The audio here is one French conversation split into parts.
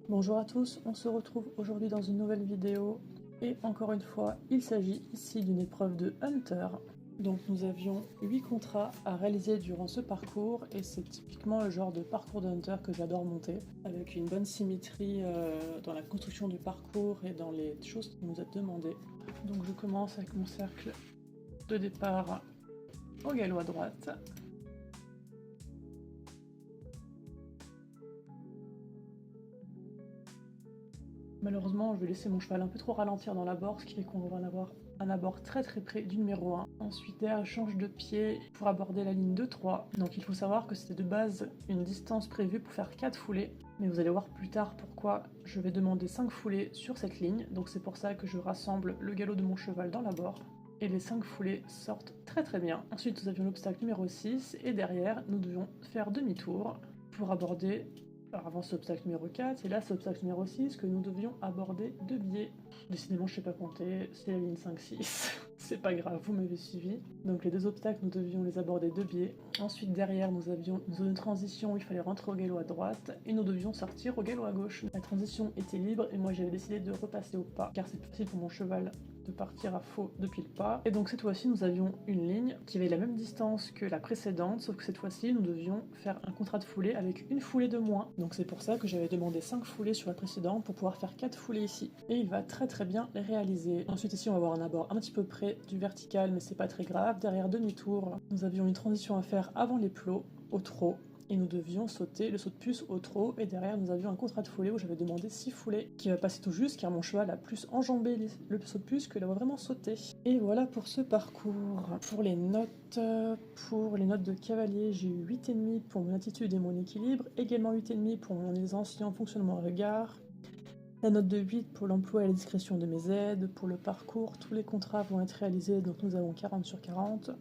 Bonjour à tous, on se retrouve aujourd'hui dans une nouvelle vidéo et encore une fois il s'agit ici d'une épreuve de Hunter. Donc nous avions 8 contrats à réaliser durant ce parcours et c'est typiquement le genre de parcours de Hunter que j'adore monter, avec une bonne symétrie dans la construction du parcours et dans les choses qui nous a demandé. Donc je commence avec mon cercle de départ au galop à droite. Malheureusement, je vais laisser mon cheval un peu trop ralentir dans l'abord, ce qui fait qu'on va en avoir un abord très près du numéro 1. Ensuite, derrière, je change de pied pour aborder la ligne 2-3. Donc il faut savoir que c'était de base une distance prévue pour faire 4 foulées. Mais vous allez voir plus tard pourquoi je vais demander 5 foulées sur cette ligne. Donc c'est pour ça que je rassemble le galop de mon cheval dans l'abord. Et les 5 foulées sortent très bien. Ensuite, nous avions l'obstacle numéro 6 et derrière, nous devions faire demi-tour pour aborder. Alors avant c'est obstacle numéro 4, et là c'est obstacle numéro 6 que nous devions aborder de biais. Décidément je sais pas compter, c'est la ligne 5-6. C'est pas grave, vous m'avez suivi. Donc les deux obstacles nous devions les aborder de biais. Ensuite derrière nous avions une zone de transition où il fallait rentrer au galop à droite, et nous devions sortir au galop à gauche. La transition était libre et moi j'avais décidé de repasser au pas, car c'est plus facile pour mon cheval de partir à faux depuis le pas. Et donc cette fois-ci nous avions une ligne qui avait la même distance que la précédente, sauf que cette fois-ci nous devions faire un contrat de foulée avec une foulée de moins. Donc c'est pour ça que j'avais demandé 5 foulées sur la précédente pour pouvoir faire 4 foulées ici. Et il va très bien les réaliser. Ensuite ici on va avoir un abord un petit peu près du vertical, mais c'est pas très grave. Derrière demi-tour, nous avions une transition à faire avant les plots, au trot. Et nous devions sauter le saut de puce au trot, et derrière nous avions un contrat de foulée où j'avais demandé 6 foulées, qui va passer tout juste car mon cheval a plus enjambé le saut de puce que l'avoir vraiment sauté. Et voilà pour ce parcours. Pour les notes de cavalier, j'ai eu 8,5 pour mon attitude et mon équilibre, également 8,5 pour mon aisance en fonctionnement à regard, la note de 8 pour l'emploi et la discrétion de mes aides. Pour le parcours, tous les contrats vont être réalisés, donc nous avons 40 sur 40.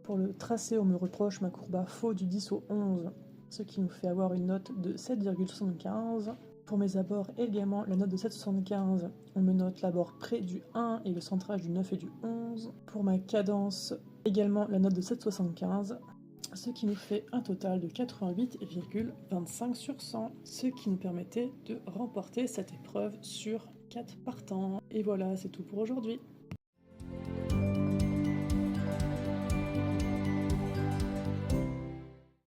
Pour le tracé, on me reproche ma courbe à faux du 10 au 11, ce qui nous fait avoir une note de 7,75. Pour mes abords, également la note de 7,75, on me note l'abord près du 1 et le centrage du 9 et du 11. Pour ma cadence, également la note de 7,75, ce qui nous fait un total de 88,25 sur 100, ce qui nous permettait de remporter cette épreuve sur 4 partants. Et voilà, c'est tout pour aujourd'hui.